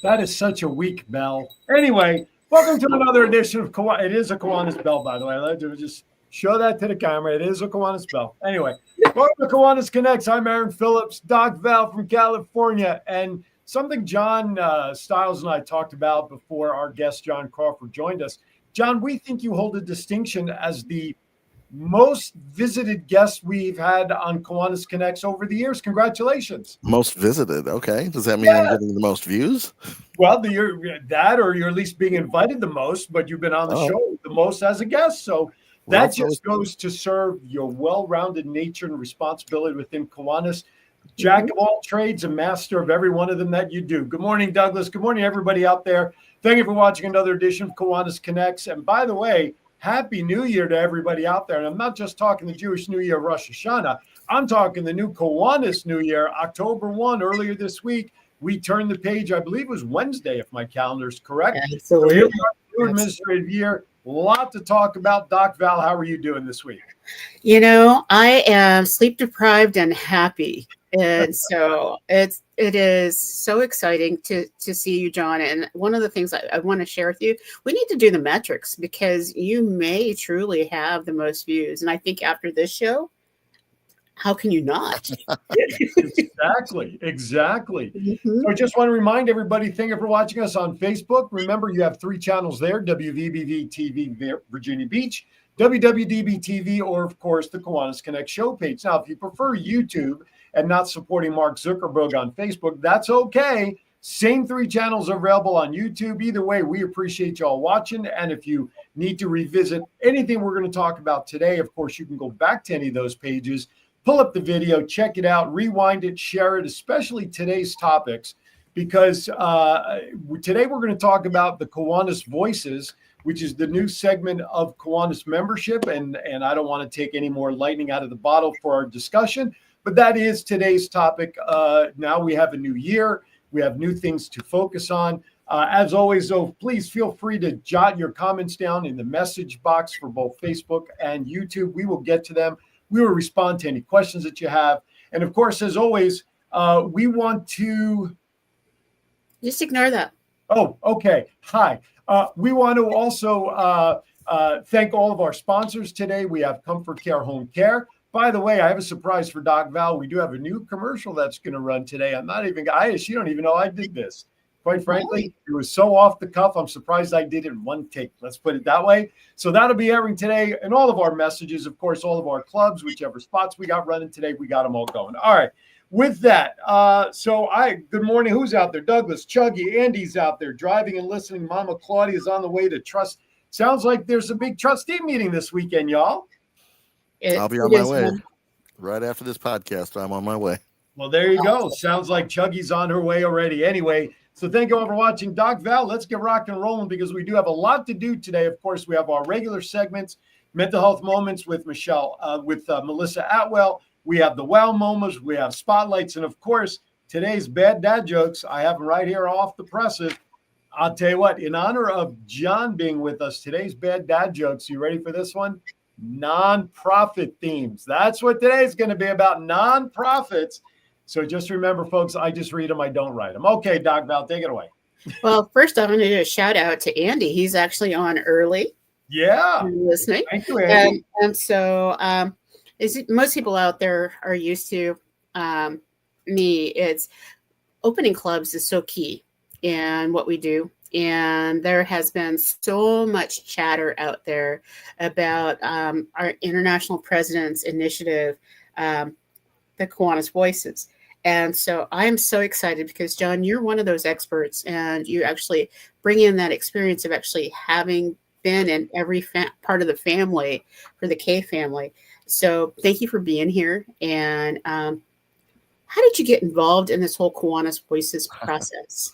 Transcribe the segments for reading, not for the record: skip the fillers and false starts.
That is such a weak bell. Anyway, welcome to another edition of Kiwanis. It is a Kiwanis bell, by the way. I'd like to just show that to the camera. It is a Kiwanis bell. Anyway, welcome to Kiwanis Connects. I'm Aaron Phillips, Doc Val from California, and something John Stiles and I talked about before our guest John Crawford joined us. John, we think you hold a distinction as the most visited guest we've had on Kiwanis Connects over the years. Congratulations. Most visited. Okay. Does that mean Yeah. I'm getting the most views? Well, you're at least being invited the most, but you've been on the show the most as a guest. So that just goes to serve your well-rounded nature and responsibility within Kiwanis. Jack of all trades and master of every one of them that you do. Good morning, Douglas. Good morning, everybody out there. Thank you for watching another edition of Kiwanis Connects. And by the way, Happy New Year to everybody out there. And I'm not just talking the Jewish New Year, Rosh Hashanah. I'm talking the new Kiwanis New Year, October 1, earlier this week. We turned the page, I believe it was Wednesday, if my calendar is correct. Absolutely. So here we are, new administrative year. A lot to talk about. Doc Val, how are you doing this week? You know, I am sleep deprived and happy. And so it is so exciting to see you, John. And one of the things I want to share with you, we need to do the metrics because you may truly have the most views. And I think after this show, how can you not? Exactly. Mm-hmm. So I just want to remind everybody, thank you for watching us on Facebook. Remember, you have 3 channels there, WWDBTV Virginia Beach, WWDBTV, or of course, the Kiwanis Connect show page. Now, if you prefer YouTube and not supporting Mark Zuckerberg on Facebook, that's okay. Same 3 channels are available on YouTube. Either way, we appreciate y'all watching. And if you need to revisit anything we're going to talk about today, of course, you can go back to any of those pages, pull up the video, check it out, rewind it, share it, especially today's topics, because today we're going to talk about the Kiwanis Voices, which is the new segment of Kiwanis membership. And I don't want to take any more lightning out of the bottle for our discussion, but that is today's topic. Now we have a new year. We have new things to focus on. As always, though, please feel free to jot your comments down in the message box for both Facebook and YouTube. We will get to them. We will respond to any questions that you have. And of course, as always, we want to... Just ignore that. Oh, okay. Hi. We want to also thank all of our sponsors today. We have Comfort Care Home Care. By the way, I have a surprise for Doc Val. We do have a new commercial that's going to run today. She don't even know I did this. Quite frankly, it was so off the cuff. I'm surprised I did it in one take. Let's put it that way. So that'll be airing today. And all of our messages, of course, all of our clubs, whichever spots we got running today, we got them all going. All right. With that, good morning. Who's out there? Douglas, Chuggy, Andy's out there driving and listening. Mama Claudia's on the way to trust. Sounds like there's a big trustee meeting this weekend, y'all. I'll be on my way. Right after this podcast, I'm on my way. Well, there you go. Sounds like Chuggy's on her way already. Anyway, so thank you all for watching. Doc Val, let's get rocking and rolling because we do have a lot to do today. Of course, we have our regular segments, Mental Health Moments with Melissa Atwell. We have the Wow Moments. We have Spotlights. And, of course, today's Bad Dad Jokes. I have them right here off the presses. I'll tell you what, in honor of John being with us, today's Bad Dad Jokes, you ready for this one? Non-profit themes. That's what today's going to be about, non-profits. So just remember, folks, I just read them. I don't write them. Okay, Doc Val, take it away. Well, first, I'm going to do a shout out to Andy. He's actually on early. Yeah. Listening. Thank you, Andy. And so most people out there are used to me. It's opening clubs is so key in what we do. And there has been so much chatter out there about our International President's Initiative, the Kiwanis Voices. And so I'm so excited because, John, you're one of those experts and you actually bring in that experience of actually having been in every part of the family for the K family. So thank you for being here. And how did you get involved in this whole Kiwanis Voices process?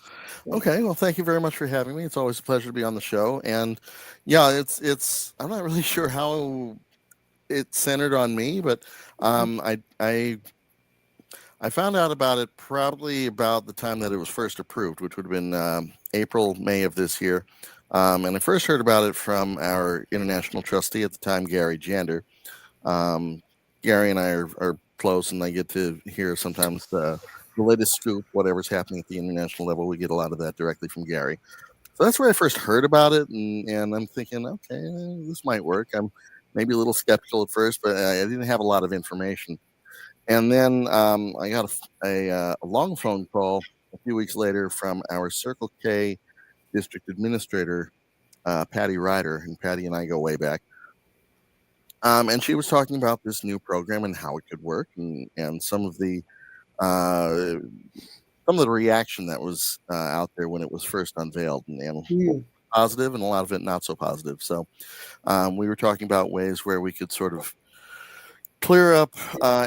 Okay, well, thank you very much for having me. It's always a pleasure to be on the show. And yeah, it's I'm not really sure how it centered on me, but I found out about it probably about the time that it was first approved, which would have been April, May of this year. And I first heard about it from our international trustee at the time, Gary Jander. Gary and I are close, and I get to hear sometimes the latest scoop, whatever's happening at the international level. We get a lot of that directly from Gary. So that's where I first heard about it, and I'm thinking, okay, this might work. I'm maybe a little skeptical at first, but I didn't have a lot of information. And then I got a long phone call a few weeks later from our Circle K district administrator, Patty Ryder, and Patty and I go way back. And she was talking about this new program and how it could work, and some of the reaction that was out there when it was first unveiled, and positive, and a lot of it not so positive. So we were talking about ways where we could sort of clear up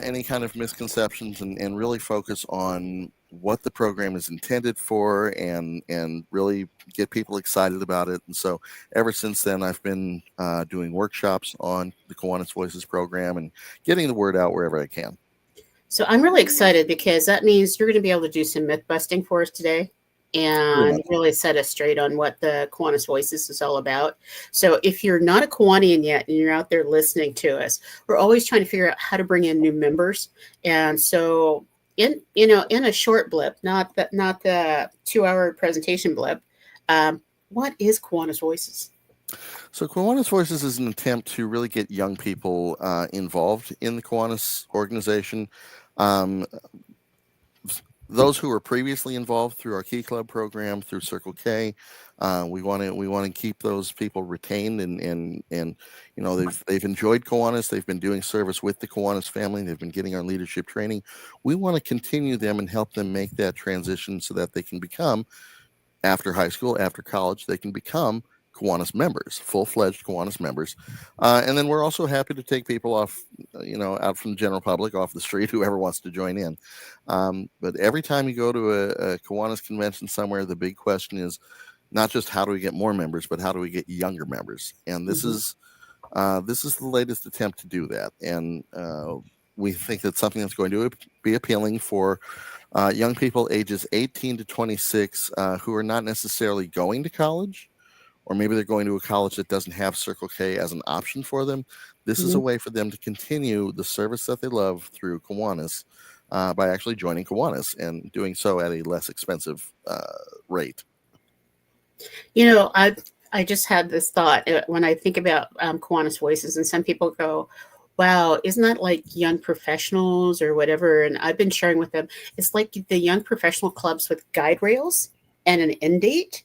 any kind of misconceptions and really focus on what the program is intended for, and really get people excited about it. And so ever since then, I've been doing workshops on the Kiwanis Voices program and getting the word out wherever I can. So I'm really excited because that means you're going to be able to do some myth busting for us today and really set us straight on what the Kiwanis Voices is all about. So if you're not a Kiwanian yet and you're out there listening to us, we're always trying to figure out how to bring in new members. And so in a short blip, not the 2-hour presentation blip, what is Kiwanis Voices? So Kiwanis Voices is an attempt to really get young people involved in the Kiwanis organization. Those who were previously involved through our Key Club program, through Circle K, we want to keep those people retained, and they've enjoyed Kiwanis. They've been doing service with the Kiwanis family. They've been getting our leadership training. We want to continue them and help them make that transition so that they can become, after high school, after college, they can become Kiwanis members, full-fledged Kiwanis members. And then we're also happy to take people off, out from the general public, off the street, whoever wants to join in. But every time you go to a Kiwanis convention somewhere, the big question is not just how do we get more members, but how do we get younger members? And this is the latest attempt to do that. And we think that's something that's going to be appealing for young people ages 18 to 26 who are not necessarily going to college, or maybe they're going to a college that doesn't have Circle K as an option for them. This is a way for them to continue the service that they love through Kiwanis by actually joining Kiwanis and doing so at a less expensive rate. I just had this thought when I think about Kiwanis Voices, and some people go, wow, isn't that like young professionals or whatever? And I've been sharing with them, it's like the young professional clubs with guide rails and an end date.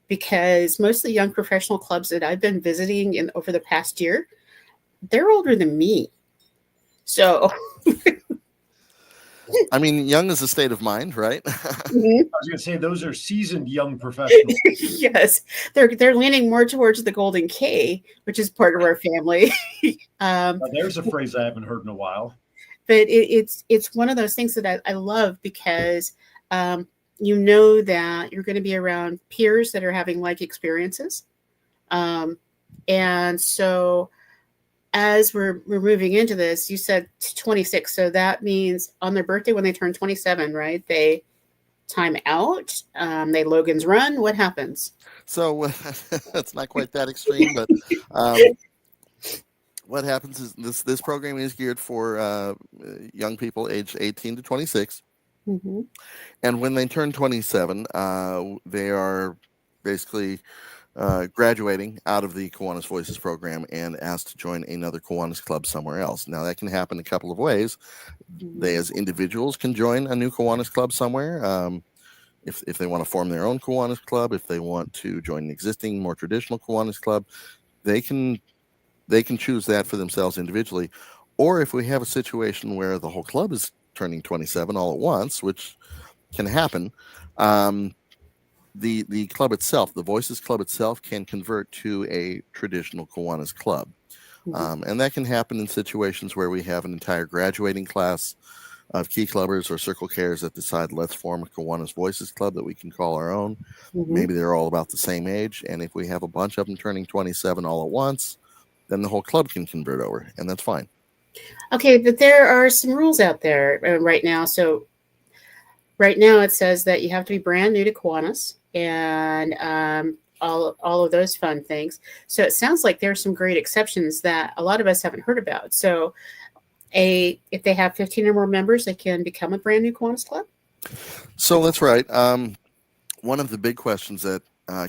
Because most of the young professional clubs that I've been visiting over the past year, they're older than me. So, I mean, young is a state of mind, right? I was going to say those are seasoned young professionals. Yes, they're leaning more towards the Golden K, which is part of our family. There's a phrase I haven't heard in a while. But it's one of those things that I love because you know that you're going to be around peers that are having like experiences. And so as we're moving into this, you said 26. So that means on their birthday, when they turn 27, right? They time out, they Logan's Run. What happens? So it's not quite that extreme, but what happens is this program is geared for young people aged 18 to 26. Mm-hmm. And when they turn 27, they are basically graduating out of the Kiwanis Voices program and asked to join another Kiwanis club somewhere else. Now, that can happen a couple of ways. They, as individuals, can join a new Kiwanis club somewhere. If they want to form their own Kiwanis club, if they want to join an existing, more traditional Kiwanis club, they can choose that for themselves individually. Or if we have a situation where the whole club is turning 27 all at once, which can happen, the club itself, the Voices Club itself, can convert to a traditional Kiwanis club. And that can happen in situations where we have an entire graduating class of Key Clubbers or Circle Kers that decide, let's form a Kiwanis Voices Club that we can call our own. Maybe they're all about the same age, and if we have a bunch of them turning 27 all at once, then the whole club can convert over, and that's fine. Okay, but there are some rules out there right now. So right now it says that you have to be brand new to Kiwanis and all of those fun things. So it sounds like there are some great exceptions that a lot of us haven't heard about. So if they have 15 or more members, they can become a brand new Kiwanis club? So that's right. One of the big questions that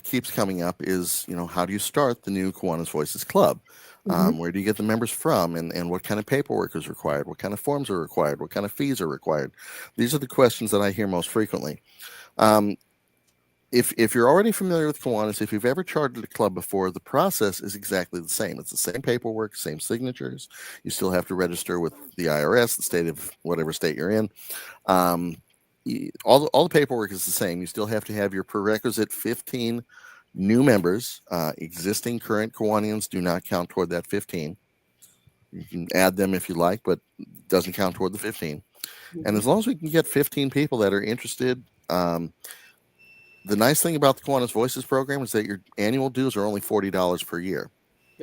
keeps coming up is, how do you start the new Kiwanis Voices Club? Where do you get the members from, and what kind of paperwork is required? What kind of forms are required? What kind of fees are required? These are the questions that I hear most frequently. If you're already familiar with Kiwanis, if you've ever chartered a club before, the process is exactly the same. It's the same paperwork, same signatures. You still have to register with the IRS, the state of whatever state you're in. All the paperwork is the same. You still have to have your prerequisite 15 new members. Existing current Kiwanians do not count toward that 15. You can add them if you like, but it doesn't count toward the 15. And as long as we can get 15 people that are interested, the nice thing about the Kiwanis Voices program is that your annual dues are only $40 per year.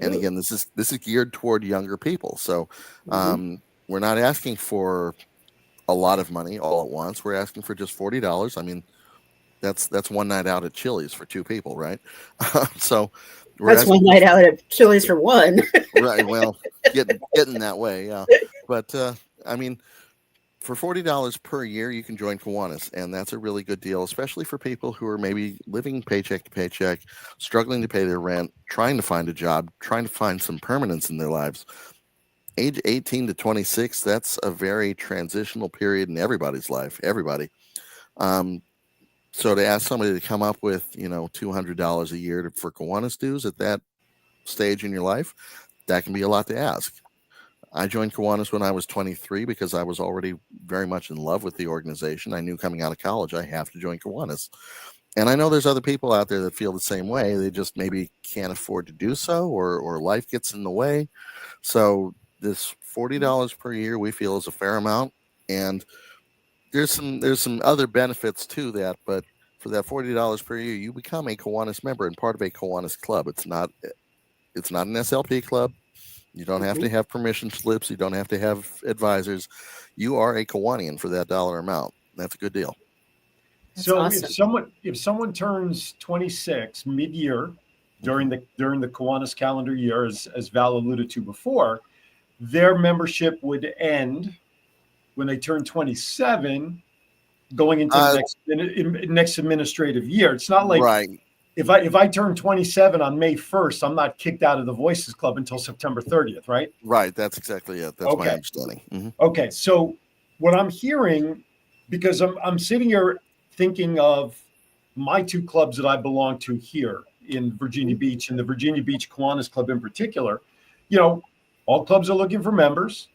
And again, this is geared toward younger people. So we're not asking for a lot of money all at once. We're asking for just $40. I mean, that's one night out at Chili's for two people, right? So that's one night out at Chili's for one. Right. Well, getting that way, yeah. But I mean, for $40 per year, you can join Kiwanis, and that's a really good deal, especially for people who are maybe living paycheck to paycheck, struggling to pay their rent, trying to find a job, trying to find some permanence in their lives. Age 18 to 26, that's a very transitional period in everybody's life, everybody. So to ask somebody to come up with, $200 a year for Kiwanis dues at that stage in your life, that can be a lot to ask. I joined Kiwanis when I was 23 because I was already very much in love with the organization. I knew coming out of college I have to join Kiwanis. And I know there's other people out there that feel the same way. They just maybe can't afford to do so, or life gets in the way. So this $40 per year we feel is a fair amount. And there's some other benefits to that, but for that $40 per year, you become a Kiwanis member and part of a Kiwanis club. It's not an SLP club. You don't have to have permission slips. You don't have to have advisors. You are a Kiwanian for that dollar amount. That's a good deal. That's so awesome. if someone turns 26 mid-year during the Kiwanis calendar year, as Val alluded to before, their membership would end when they turn 27, going into the next administrative year. It's not like right. If I turn 27 on May 1st, I'm not kicked out of the Voices Club until September 30th, right? Right. That's exactly it. That's my understanding. Mm-hmm. Okay. So what I'm hearing, because I'm sitting here thinking of my two clubs that I belong to here in Virginia Beach, and the Virginia Beach Kiwanis Club in particular, all clubs are looking for members.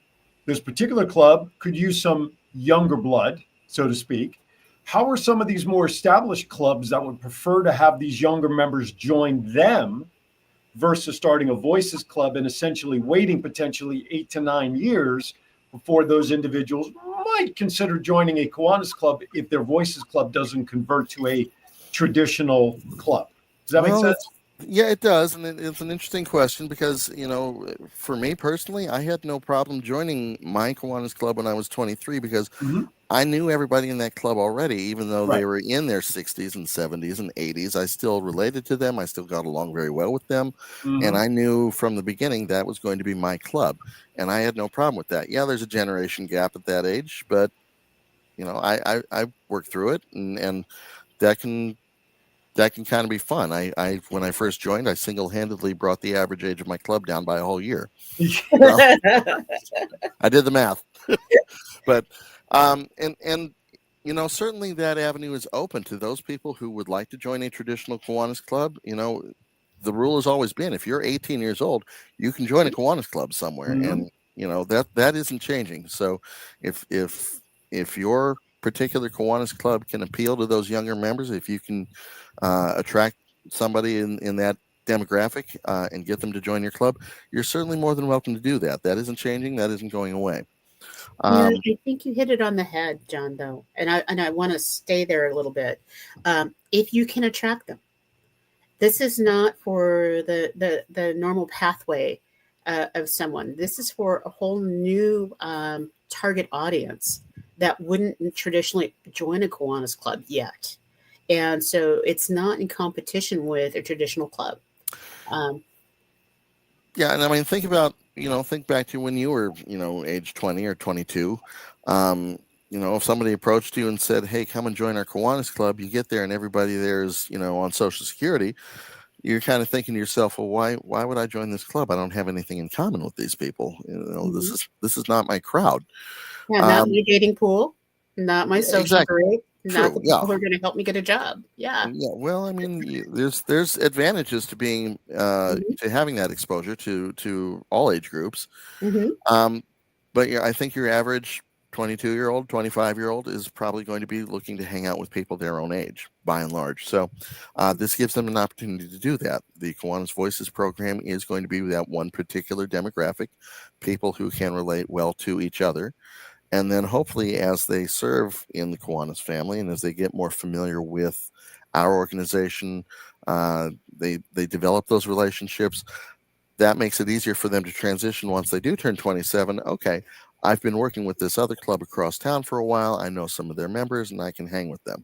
This particular club could use some younger blood, so to speak. How are some of these more established clubs that would prefer to have these younger members join them versus starting a Voices Club and essentially waiting potentially 8 to 9 years before those individuals might consider joining a Kiwanis Club if their Voices Club doesn't convert to a traditional club? Does that make sense? Yeah, it does. And it's an interesting question because, for me personally, I had no problem joining my Kiwanis Club when I was 23 because I knew everybody in that club already, even though they were in their 60s and 70s and 80s. I still related to them. I still got along very well with them. And I knew from the beginning that was going to be my club. And I had no problem with that. Yeah, there's a generation gap at that age, but, I worked through it, and that can kind of be fun. I when I first joined, I single-handedly brought the average age of my club down by a whole year. Well, I did the math. But certainly that avenue is open to those people who would like to join a traditional Kiwanis club. The rule has always been if you're 18 years old, you can join a Kiwanis club somewhere, and that isn't changing. So if your particular Kiwanis club can appeal to those younger members, if you can attract somebody in that demographic and get them to join your club, you're certainly more than welcome to do that. That isn't changing. That isn't going away. I think you hit it on the head, John, though. And I want to stay there a little bit. If you can attract them, this is not for the normal pathway of someone. This is for a whole new target audience that wouldn't traditionally join a Kiwanis club yet. And so it's not in competition with a traditional club. Yeah, and I mean, think back to when you were, age 20 or 22. if somebody approached you and said, hey, come and join our Kiwanis Club, you get there and everybody there is, on Social Security, you're kind of thinking to yourself, well, why would I join this club? I don't have anything in common with these people. This is not my crowd. Yeah, not my dating pool, not my social group, not the people who are going to help me get a job. Yeah. Yeah. Well, I mean, there's advantages to being to having that exposure to all age groups. But yeah, I think your average 22-year-old, 25-year-old is probably going to be looking to hang out with people their own age, by and large. So this gives them an opportunity to do that. The Kiwanis Voices program is going to be that one particular demographic, people who can relate well to each other. And then hopefully as they serve in the Kiwanis family and as they get more familiar with our organization, they develop those relationships. That makes it easier for them to transition once they do turn 27. Okay, I've been working with this other club across town for a while. I know some of their members and I can hang with them.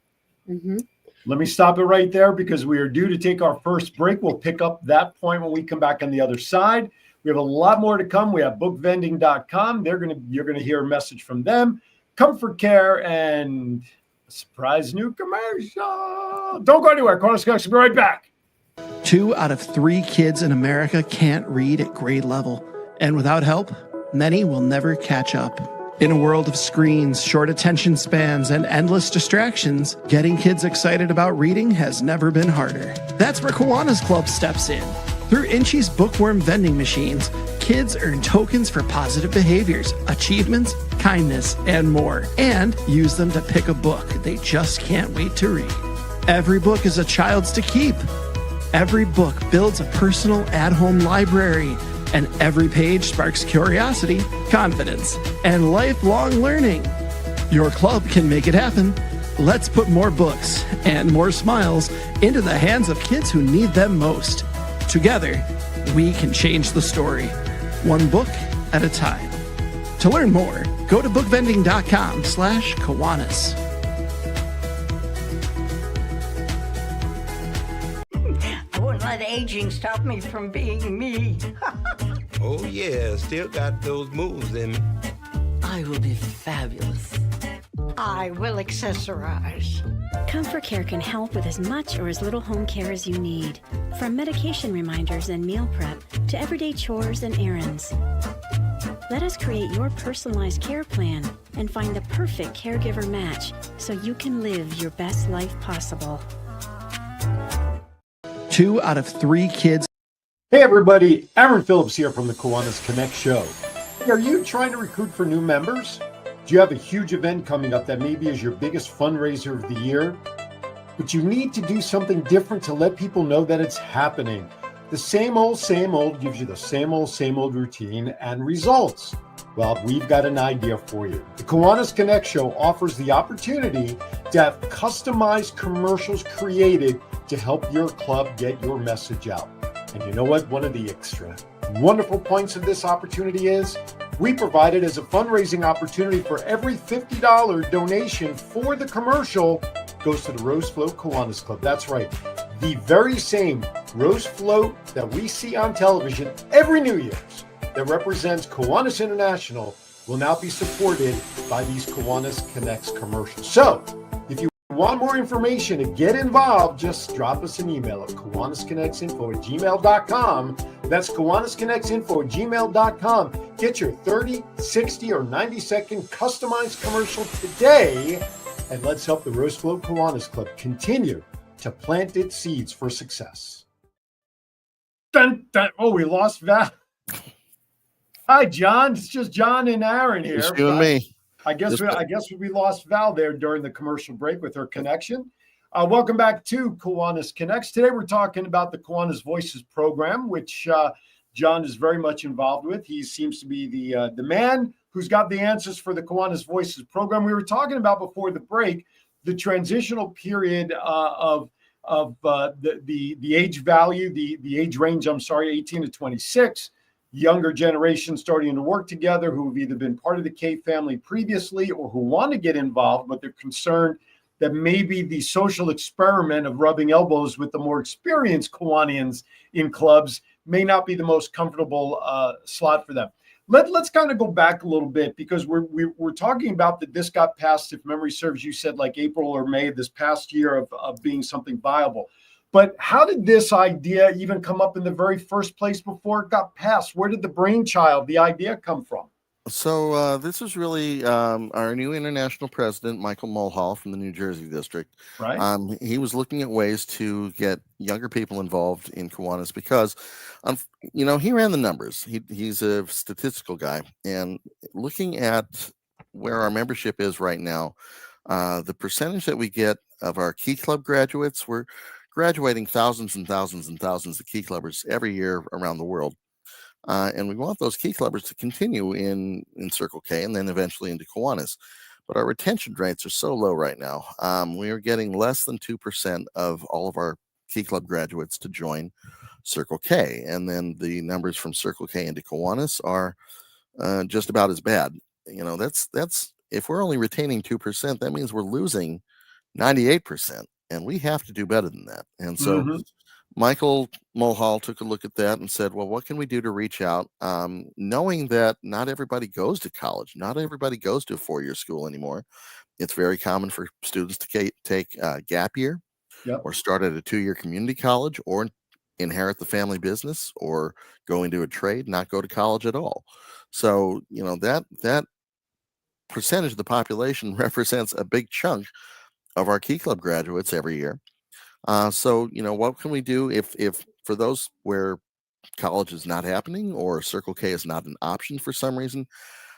Let me stop it right there because we are due to take our first break. We'll pick up that point when we come back on the other side. We have a lot more to come. We have bookvending.com. You're going to hear a message from them, Comfort Care, and a surprise new commercial. Don't go anywhere. Kiwanis Connects will be right back. 2 out of 3 kids in America can't read at grade level. And without help, many will never catch up. In a world of screens, short attention spans, and endless distractions, getting kids excited about reading has never been harder. That's where Kiwanis Club steps in. Through Inchy's bookworm vending machines, kids earn tokens for positive behaviors, achievements, kindness, and more, and use them to pick a book they just can't wait to read. Every book is a child's to keep. Every book builds a personal at-home library, and every page sparks curiosity, confidence, and lifelong learning. Your club can make it happen. Let's put more books and more smiles into the hands of kids who need them most. Together, we can change the story, one book at a time. To learn more, go to bookvending.com/Kiwanis. I wouldn't let aging stop me from being me. Oh yeah, still got those moves in me. I will be fabulous. I will accessorize. Comfort Care can help with as much or as little home care as you need. From medication reminders and meal prep to everyday chores and errands. Let us create your personalized care plan and find the perfect caregiver match so you can live your best life possible. 2 out of 3 kids. Hey everybody, Aaron Phillips here from the Kiwanis Connect show. Are you trying to recruit for new members? Do you have a huge event coming up that maybe is your biggest fundraiser of the year? But you need to do something different to let people know that it's happening. The same old gives you the same old routine and results. Well, we've got an idea for you. The Kiwanis Connect show offers the opportunity to have customized commercials created to help your club get your message out. And you know what? One of the extra wonderful points of this opportunity is we provide it as a fundraising opportunity. For every $50 donation for the commercial goes to the Rose Float Kiwanis Club. That's right. The very same Rose Float that we see on television every New Year's that represents Kiwanis International will now be supported by these Kiwanis Connects commercials. So if you want more information and get involved, just drop us an email at kiwanisconnectsinfo@gmail.com. That's kiwanisconnectsinfo@gmail.com. Get your 30, 60, or 90-second customized commercial today, and let's help the Rose Float Kiwanis Club continue to plant its seeds for success. Dun, dun. Oh, we lost Val. Hi, John. It's just John and Aaron here. It's you and me. I guess we lost Val there during the commercial break with her connection. Welcome back to Kiwanis Connects. Today we're talking about the Kiwanis Voices program, which John is very much involved with. He seems to be the man who's got the answers for the Kiwanis Voices program. We were talking about before the break the transitional period of the age value, the age range. 18 to 26. Younger generation starting to work together who have either been part of the K family previously or who want to get involved, but they're concerned that maybe the social experiment of rubbing elbows with the more experienced Kiwanians in clubs may not be the most comfortable slot for them. Let's kind of go back a little bit, because we're talking about that this got passed, if memory serves, you said like April or May of this past year of being something viable. But how did this idea even come up in the very first place before it got passed? Where did the brainchild, the idea come from? So this is really our new international president, Michael Mulhall from the New Jersey district. Right. He was looking at ways to get younger people involved in Kiwanis because, he ran the numbers. He's a statistical guy, and looking at where our membership is right now, the percentage that we get of our Key Club graduates, we're graduating thousands and thousands and thousands of Key Clubbers every year around the world. And we want those Key Clubbers to continue in Circle K and then eventually into Kiwanis. But our retention rates are so low right now. We are getting less than 2% of all of our Key Club graduates to join Circle K. And then the numbers from Circle K into Kiwanis are just about as bad. That's if we're only retaining 2%, that means we're losing 98%. And we have to do better than that. And so Michael Mulhall took a look at that and said, well, what can we do to reach out? Knowing that not everybody goes to college, not everybody goes to a 4-year school anymore. It's very common for students to take a gap year or start at a 2-year community college or inherit the family business or go into a trade, not go to college at all. So, that percentage of the population represents a big chunk of our Key Club graduates every year. So, what can we do if for those where college is not happening or Circle K is not an option for some reason,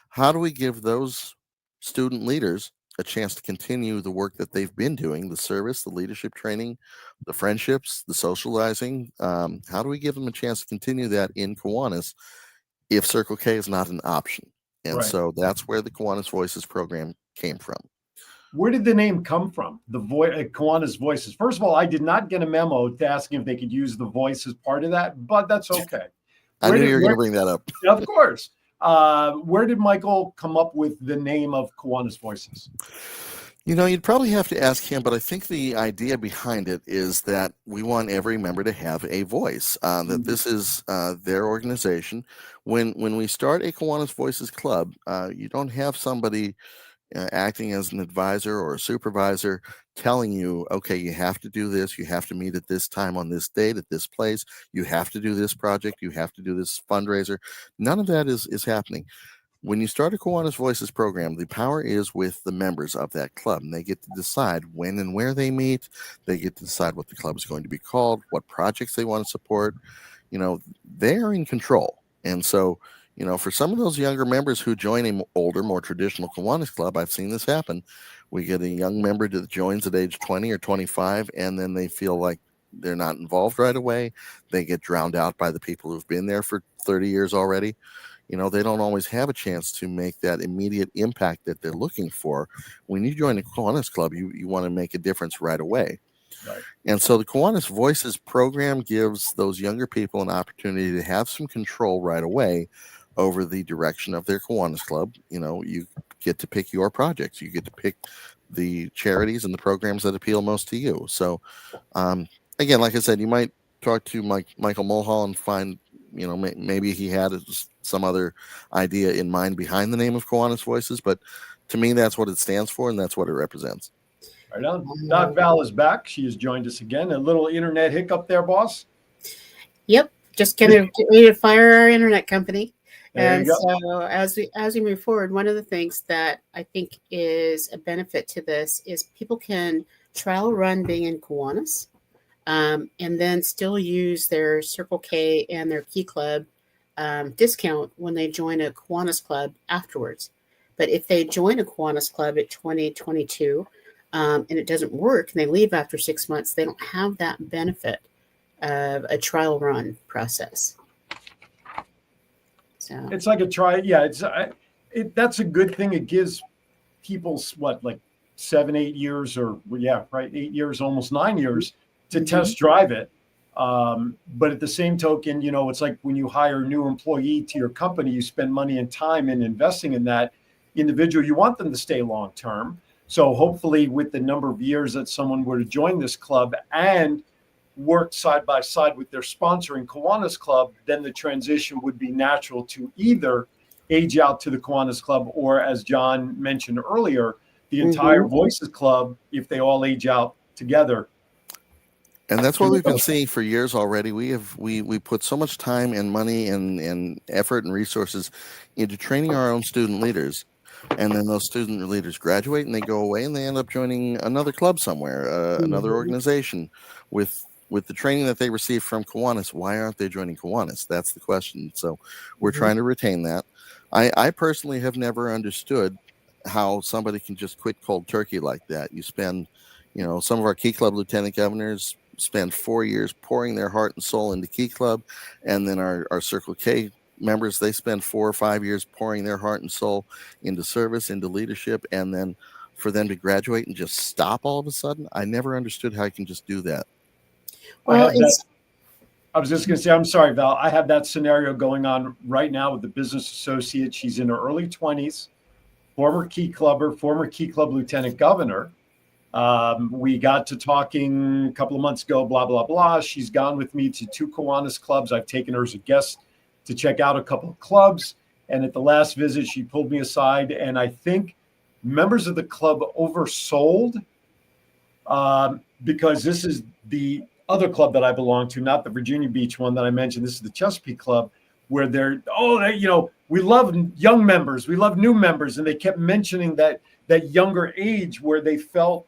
how do we give those student leaders a chance to continue the work that they've been doing, the service, the leadership training, the friendships, the socializing? How do we give them a chance to continue that in Kiwanis if Circle K is not an option? And so that's where the Kiwanis Voices program came from. Where did the name come from? The Kiwanis Voices. First of all, I did not get a memo to asking if they could use the voice as part of that, but that's okay. I knew you were going to bring that up. Of course. Where did Michael come up with the name of Kiwanis Voices? You'd probably have to ask him, but I think the idea behind it is that we want every member to have a voice, that this is their organization. When we start a Kiwanis Voices Club, you don't have somebody acting as an advisor or a supervisor telling you, okay, you have to do this, you have to meet at this time on this date at this place, you have to do this project, you have to do this fundraiser. None of that is happening. When you start a Kiwanis Voices program, the power is with the members of that club, and they get to decide when and where they meet. They get to decide what the club is going to be called, what projects they want to support. They are in control. And so, for some of those younger members who join an older, more traditional Kiwanis club, I've seen this happen. We get a young member that joins at age 20 or 25, and then they feel like they're not involved right away. They get drowned out by the people who've been there for 30 years already. They don't always have a chance to make that immediate impact that they're looking for. When you join a Kiwanis club, you want to make a difference right away. Right. And so the Kiwanis Voices program gives those younger people an opportunity to have some control right away over the direction of their Kiwanis club. You get to pick your projects. You get to pick the charities and the programs that appeal most to you. So, again, like I said, you might talk to Michael Mulhall and find, maybe he had some other idea in mind behind the name of Kiwanis Voices, but to me, that's what it stands for, and that's what it represents. Right on. Doc Val is back. She has joined us again. A little internet hiccup there, boss? Yep. Just kind of ready to fire our internet company. There and so as we move forward, one of the things that I think is a benefit to this is people can trial run being in Kiwanis, and then still use their Circle K and their Key Club discount when they join a Kiwanis club afterwards. But if they join a Kiwanis club at 2022 and it doesn't work and they leave after 6 months, they don't have that benefit of a trial run process. So it's like a try. Yeah, that's a good thing. It gives people like 7, 8 years, or 8 years, almost 9 years to test drive it. But at the same token, it's like when you hire a new employee to your company, you spend money and time in investing in that individual. You want them to stay long term. So hopefully, with the number of years that someone were to join this club and work side by side with their sponsoring Kiwanis club, then the transition would be natural to either age out to the Kiwanis Club, or as John mentioned earlier, the entire Voices Club, if they all age out together. And that's what we've been seeing for years already. We put so much time and money and effort and resources into training our own student leaders, and then those student leaders graduate and they go away and they end up joining another club somewhere, another organization with the training that they received from Kiwanis. Why aren't they joining Kiwanis? That's the question. So we're trying to retain that. I personally have never understood how somebody can just quit cold turkey like that. You spend, some of our Key Club lieutenant governors spend 4 years pouring their heart and soul into Key Club, and then our Circle K members, they spend 4 or 5 years pouring their heart and soul into service, into leadership, and then for them to graduate and just stop all of a sudden, I never understood how you can just do that. Well, I was just going to say, I'm sorry, Val. I have that scenario going on right now with the business associate. She's in her early 20s, former Key Clubber, former Key Club lieutenant governor. We got to talking a couple of months ago, blah, blah, blah. She's gone with me to 2 Kiwanis clubs. I've taken her as a guest to check out a couple of clubs. And at the last visit, she pulled me aside. And I think members of the club oversold because this is the other club that I belong to, not the Virginia Beach one that I mentioned. This is the Chesapeake Club, where we love young members. We love new members. And they kept mentioning that younger age where they felt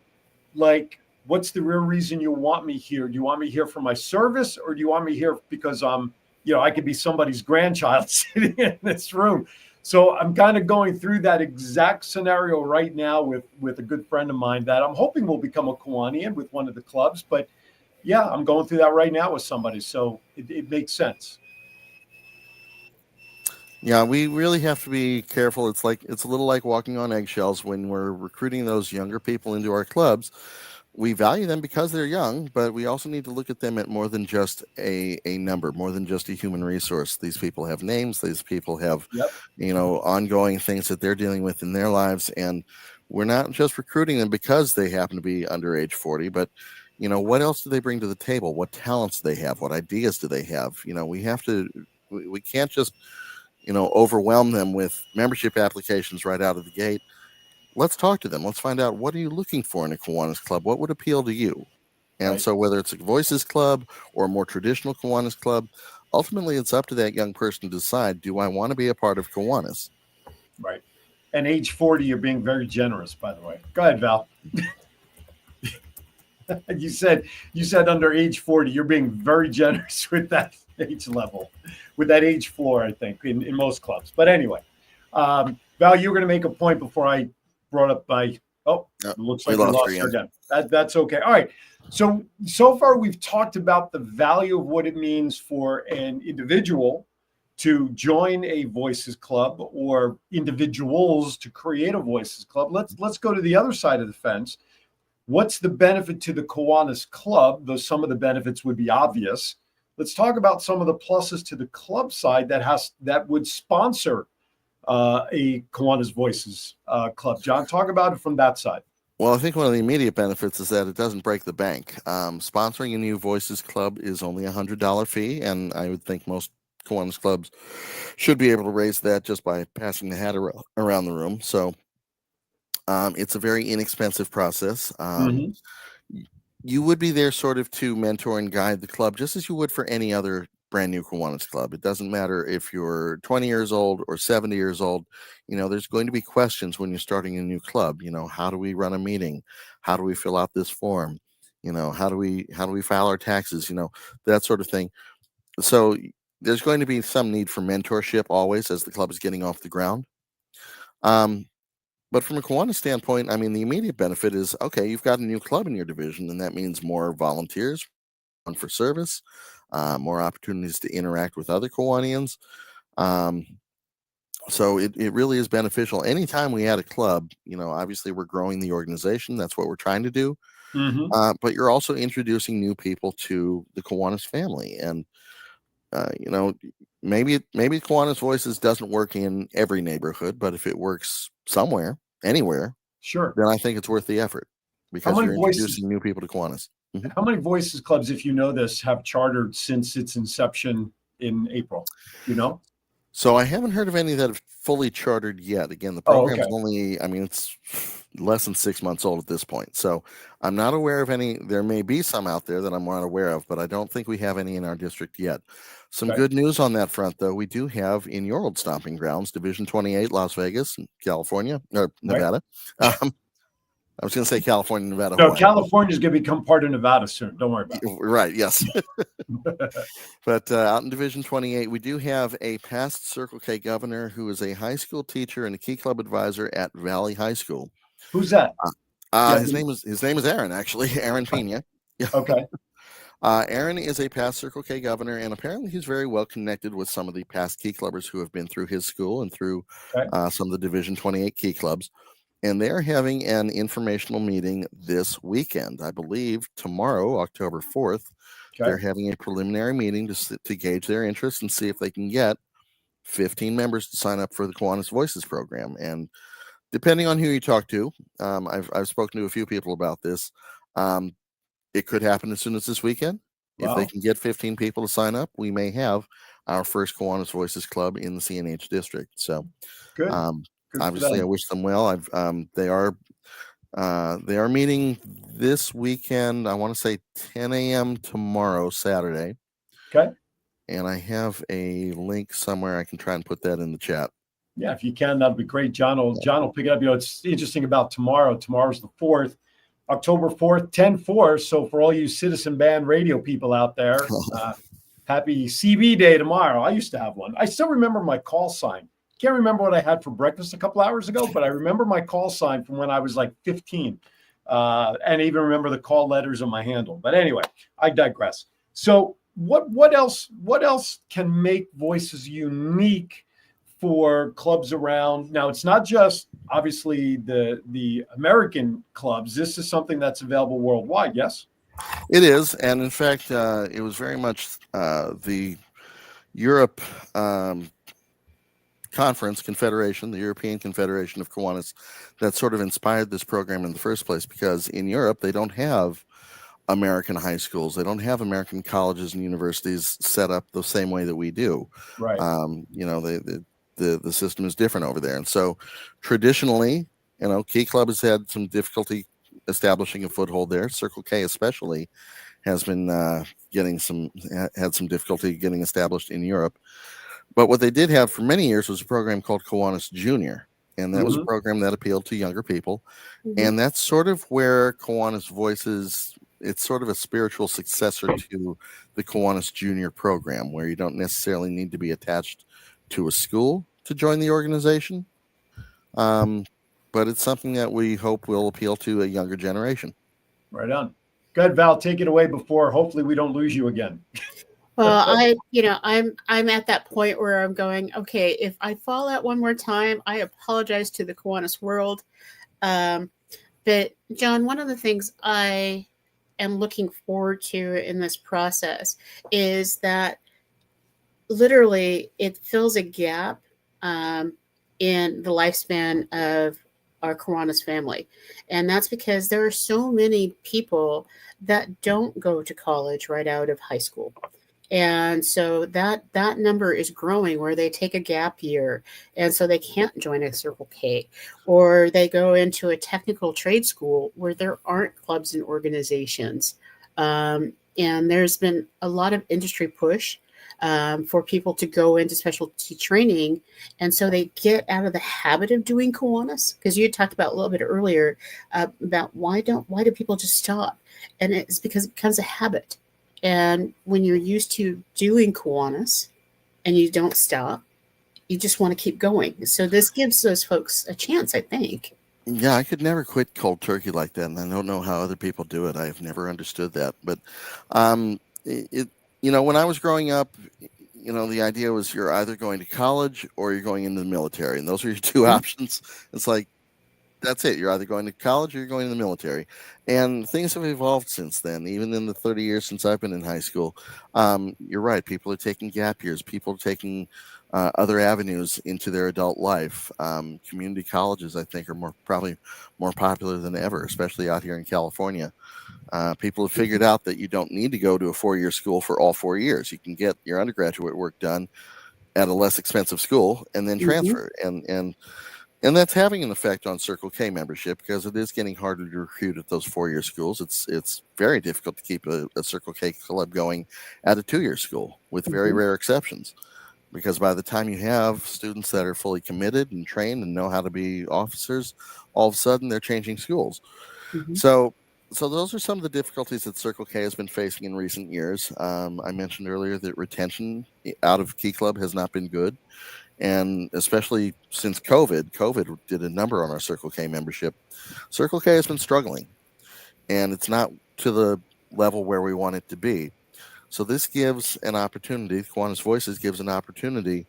like, what's the real reason you want me here? Do you want me here for my service, or do you want me here because I could be somebody's grandchild sitting in this room? So I'm kind of going through that exact scenario right now with a good friend of mine that I'm hoping will become a Kiwanian with one of the clubs. But yeah, I'm going through that right now with somebody. So it makes sense. Yeah, we really have to be careful. It's a little like walking on eggshells when we're recruiting those younger people into our clubs. We value them because they're young, but we also need to look at them at more than just a number, more than just a human resource. These people have names. These people have, ongoing things that they're dealing with in their lives. And we're not just recruiting them because they happen to be under age 40, but, what else do they bring to the table? What talents do they have? What ideas do they have? We can't just overwhelm them with membership applications right out of the gate. Let's talk to them. Let's find out, what are you looking for in a Kiwanis club? What would appeal to you? And so whether it's a Voices Club or a more traditional Kiwanis club, ultimately it's up to that young person to decide, do I want to be a part of Kiwanis? Right. And age 40, you're being very generous, by the way. Go ahead, Val. You said under age 40, you're being very generous with that age level, with that age floor, I think, in most clubs. But anyway, Val, you were going to make a point before I brought up it looks like we lost her again. That's okay. All right. So far, we've talked about the value of what it means for an individual to join a Voices Club or individuals to create a Voices Club. Let's go to the other side of the fence. What's the benefit to the Kiwanis Club? Though some of the benefits would be obvious. Let's talk about some of the pluses to the club side that would sponsor a Kiwanis Voices Club. John, talk about it from that side. Well, I think one of the immediate benefits is that it doesn't break the bank. Sponsoring a new Voices Club is only $100 fee, and I would think most Kiwanis clubs should be able to raise that just by passing the hat around the room. So it's a very inexpensive process. You would be there sort of to mentor and guide the club just as you would for any other brand new Kiwanis club. It doesn't matter if you're 20 years old or 70 years old. There's going to be questions when you're starting a new club. How do we run a meeting? How do we fill out this form? How do we file our taxes? That sort of thing. So there's going to be some need for mentorship always as the club is getting off the ground. But from a Kiwanis standpoint, the immediate benefit is, okay, you've got a new club in your division, and that means more volunteers for service, more opportunities to interact with other Kiwanians. So it really is beneficial. Anytime we add a club, obviously we're growing the organization. That's what we're trying to do. But you're also introducing new people to the Kiwanis family. And, maybe Kiwanis Voices doesn't work in every neighborhood, but if it works somewhere, anywhere, sure, then I think it's worth the effort because you're introducing new people to Kiwanis. How many Voices clubs, if you know this, have chartered since its inception in April? So I haven't heard of any that have fully chartered yet. Again, the Oh, program's okay. only, I mean, it's less than 6 months old at this point. So I'm not aware of any. There may be some out there that I'm not aware of, but I don't think we have any in our district yet. Some Okay. good news on that front, though. We do have in your old stomping grounds, Division 28, Las Vegas, California, or Nevada. I was going to say California, Nevada, No, Hawaii. California is going to become part of Nevada soon. Don't worry about it. Right, yes. But out in Division 28, we do have a past Circle K governor who is a high school teacher and a key club advisor at Valley High School. Who's that? His name is Aaron, actually. Aaron Pena. Okay. Aaron is a past Circle K governor, and apparently he's very well connected with some of the past key clubbers who have been through his school and through some of the Division 28 key clubs. And they're having an informational meeting this weekend. I believe tomorrow, October 4th, they're having a preliminary meeting to gauge their interest and see if they can get 15 members to sign up for the Kiwanis Voices program. And depending on who you talk to, I've spoken to a few people about this. It could happen as soon as this weekend. Wow. If they can get 15 people to sign up, we may have our first Kiwanis Voices Club in the CNH district. So good. Obviously, I wish them well. They are meeting this weekend. I want to say 10 a.m. tomorrow, Saturday. Okay. And I have a link somewhere. I can try and put that in the chat. Yeah, if you can, that'd be great. John will pick it up. You know, it's interesting about tomorrow. Tomorrow's the 4th, October 4th, 10-4. So for all you Citizen Band radio people out there, happy CB Day tomorrow. I used to have one. I still remember my call sign. Can't remember what I had for breakfast a couple hours ago, but I remember my call sign from when I was like 15, and even remember the call letters on my handle. But anyway, I digress. So what else can make Voices unique for clubs around? Now, it's not just obviously the American clubs. This is something that's available worldwide. Yes, it is, and in fact, it was very much the Europe. Confederation, the European Confederation of Kiwanis, that sort of inspired this program in the first place, because in Europe they don't have American high schools, they don't have American colleges and universities set up the same way that we do. Right. You know, the system is different over there, and so traditionally, you know, Key Club has had some difficulty establishing a foothold there. Circle K especially has been had some difficulty getting established in Europe. But what they did have for many years was a program called Kiwanis Junior, and that was a program that appealed to younger people. And that's sort of where Kiwanis Voices, it's sort of a spiritual successor to the Kiwanis Junior program, where you don't necessarily need to be attached to a school to join the organization. But it's something that we hope will appeal to a younger generation. Right on. Good, Val, take it away before hopefully we don't lose you again. Well, I'm at that point where I'm going, okay, if I fall out one more time, I apologize to the Kiwanis world. But John, one of the things I am looking forward to in this process is that literally it fills a gap in the lifespan of our Kiwanis family. And that's because there are so many people that don't go to college right out of high school. And so that number is growing, where they take a gap year, and so they can't join a Circle K, or they go into a technical trade school where there aren't clubs and organizations. And there's been a lot of industry push for people to go into specialty training, and so they get out of the habit of doing Kiwanis. Because you had talked about a little bit earlier about why do people just stop, and it's because it becomes a habit. And when you're used to doing Kiwanis and you don't stop, you just want to keep going. So this gives those folks a chance, I think. Yeah, I could never quit cold turkey like that, and I don't know how other people do it. I've never understood that. But when I was growing up, the idea was you're either going to college or you're going into the military, and those are your two options. It's like, that's it. You're either going to college or you're going to the military. And things have evolved since then, even in the 30 years since I've been in high school. You're right. People are taking gap years. People are taking other avenues into their adult life. Community colleges, I think, are probably more popular than ever, especially out here in California. People have figured out that you don't need to go to a 4-year school for all 4 years. You can get your undergraduate work done at a less expensive school and then transfer. And that's having an effect on Circle K membership because it is getting harder to recruit at those 4-year schools. It's very difficult to keep a Circle K club going at a 2-year school, with very rare exceptions. Because by the time you have students that are fully committed and trained and know how to be officers, all of a sudden they're changing schools. So those are some of the difficulties that Circle K has been facing in recent years. I mentioned earlier that retention out of Key Club has not been good. And especially since COVID did a number on our Circle K membership. Circle K has been struggling, and it's not to the level where we want it to be. So this gives an opportunity, Kiwanis Voices gives an opportunity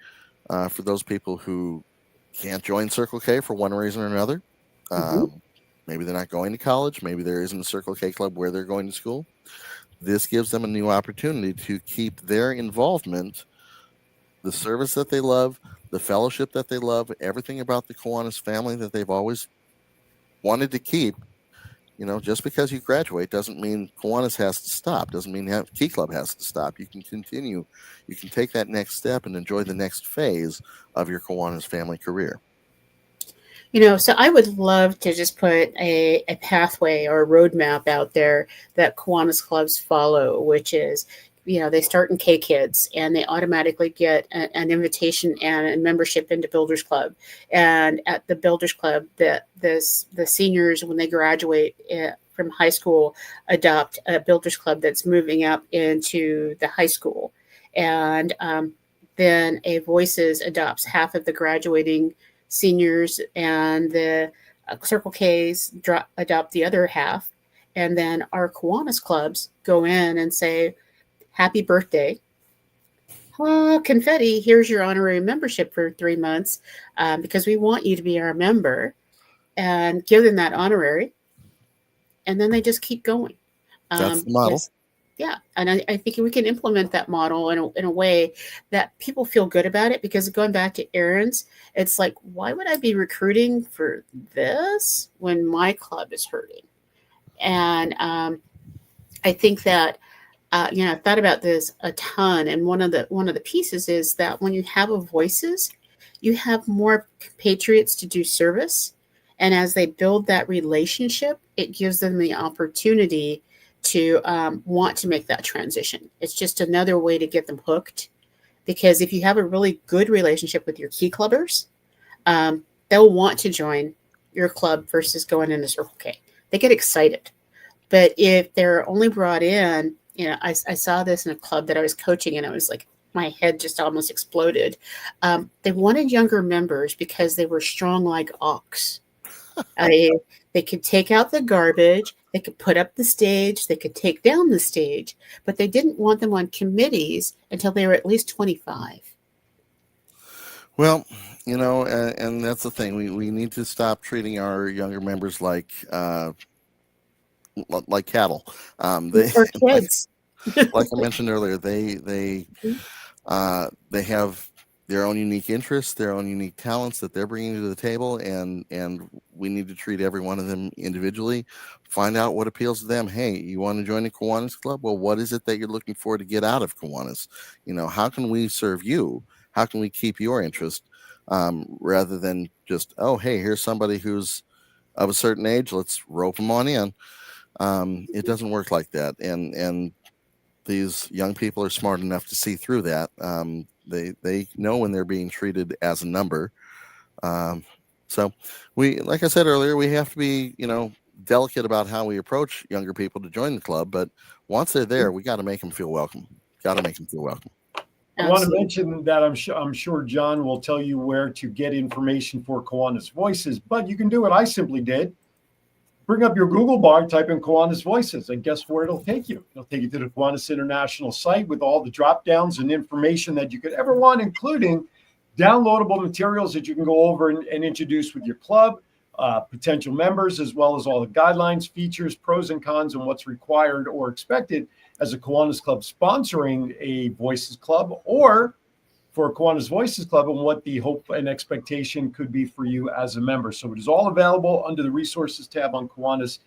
for those people who can't join Circle K for one reason or another. Maybe they're not going to college. Maybe there isn't a Circle K club where they're going to school. This gives them a new opportunity to keep their involvement, the service that they love, the fellowship that they love, everything about the Kiwanis family that they've always wanted to keep. You know, just because you graduate doesn't mean Kiwanis has to stop. Doesn't mean Key Club has to stop. You can continue. You can take that next step and enjoy the next phase of your Kiwanis family career. You know, so I would love to just put a pathway or a roadmap out there that Kiwanis clubs follow, which is, you know, they start in K Kids and they automatically get an invitation and a membership into Builders Club. And at the Builders Club, the seniors, when they graduate from high school, adopt a Builders Club that's moving up into the high school. And then a Voices adopts half of the graduating seniors, and the Circle Ks adopt the other half. And then our Kiwanis clubs go in and say, happy birthday. Oh, confetti, here's your honorary membership for 3 months because we want you to be our member, and give them that honorary. And then they just keep going. That's the model. Yeah. And I think we can implement that model in a way that people feel good about it, because going back to Aaron's, it's like, why would I be recruiting for this when my club is hurting? And I think that, you know, I've thought about this a ton. And one of the pieces is that when you have a Voices, you have more compatriots to do service. And as they build that relationship, it gives them the opportunity to want to make that transition. It's just another way to get them hooked, because if you have a really good relationship with your Key Clubbers, they'll want to join your club versus going into Circle K. They get excited. But if they're only brought in, you know, I saw this in a club that I was coaching, and I was like, my head just almost exploded. They wanted younger members because they were strong like ox. They could take out the garbage, they could put up the stage, they could take down the stage, but they didn't want them on committees until they were at least 25. Well, you know, and that's the thing. We need to stop treating our younger members like cattle. Or kids. Like I mentioned earlier, they have their own unique interests, their own unique talents that they're bringing to the table, and we need to treat every one of them individually. Find out what appeals to them. Hey, you want to join a Kiwanis club? Well, what is it that you're looking for to get out of Kiwanis? You know, how can we serve you? How can we keep your interest, rather than just, oh, hey, here's somebody who's of a certain age, let's rope them on in. It doesn't work like that, and these young people are smart enough to see through that. They know when they're being treated as a number. So we, like I said earlier, we have to be, you know, delicate about how we approach younger people to join the club. But once they're there, we got to make them feel welcome. Got to make them feel welcome. I want to mention that I'm sure John will tell you where to get information for Kiwanis Voices, but you can do what I simply did. Bring up your Google bar, type in Kiwanis Voices, and guess where it'll take you? It'll take you to the Kiwanis International site with all the drop downs and information that you could ever want, including downloadable materials that you can go over and introduce with your club, potential members, as well as all the guidelines, features, pros and cons, and what's required or expected as a Kiwanis Club sponsoring a Voices Club, or for a Kiwanis Voices Club, and what the hope and expectation could be for you as a member. So it is all available under the resources tab on Kiwanis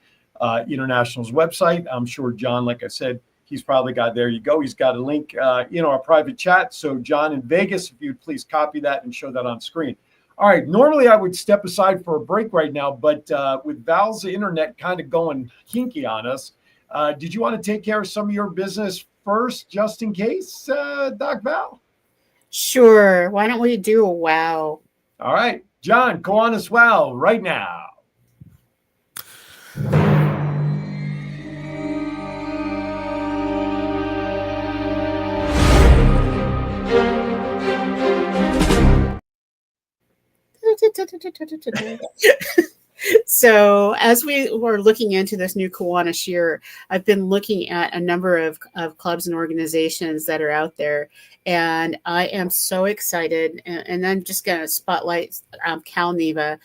International's website. I'm sure John, like I said, he's probably got, there you go. He's got a link in our private chat. So John in Vegas, if you'd please copy that and show that on screen. All right. Normally I would step aside for a break right now, but with Val's internet kind of going kinky on us, did you want to take care of some of your business first, just in case, Doc Val? Sure. Why don't we do a wow? All right. John, Kiwanis wow right now. So as we were looking into this new Kiwanis year, I've been looking at a number of clubs and organizations that are out there, and I am so excited. And I'm just going to spotlight Cal Neva.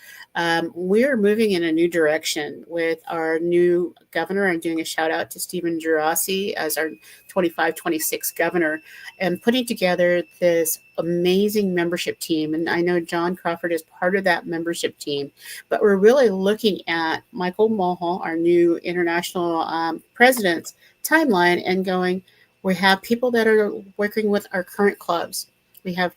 We're moving in a new direction with our new governor. I'm doing a shout out to Stephen Gerasi as our 25-26 governor, and putting together this amazing membership team. And I know John Crawford is part of that membership team, but we're really looking at Michael Mulhall, our new international president's timeline, and going, we have people that are working with our current clubs. We have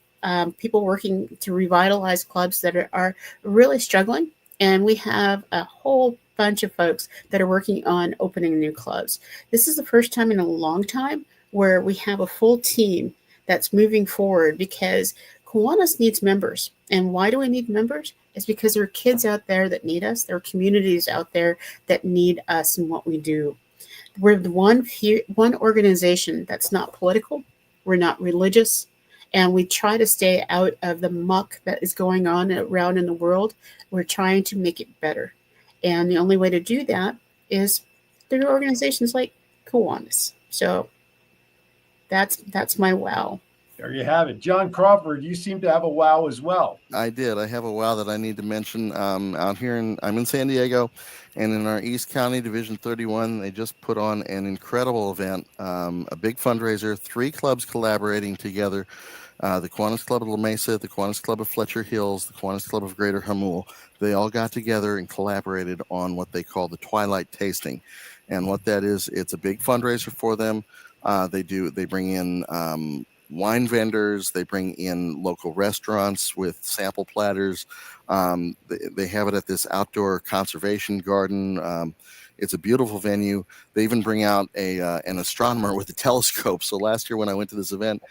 people working to revitalize clubs that are really struggling. And we have a whole bunch of folks that are working on opening new clubs. This is the first time in a long time where we have a full team that's moving forward, because Kiwanis needs members. And why do we need members? It's because there are kids out there that need us. There are communities out there that need us and what we do. We're the one organization that's not political. We're not religious. And we try to stay out of the muck that is going on around in the world. We're trying to make it better. And the only way to do that is through organizations like Kiwanis. So that's my wow. There you have it. John Crawford, you seem to have a wow as well. I did. I have a wow that I need to mention. Out here I'm in San Diego, and in our East County Division 31, they just put on an incredible event, a big fundraiser, 3 clubs collaborating together. The Kiwanis Club of La Mesa, the Kiwanis Club of Fletcher Hills, the Kiwanis Club of Greater Hamul. They all got together and collaborated on what they call the Twilight Tasting. And what that is, it's a big fundraiser for them. They bring in wine vendors, they bring in local restaurants with sample platters. They have it at this outdoor conservation garden. It's a beautiful venue. They even bring out an astronomer with a telescope. So last year when I went to this event,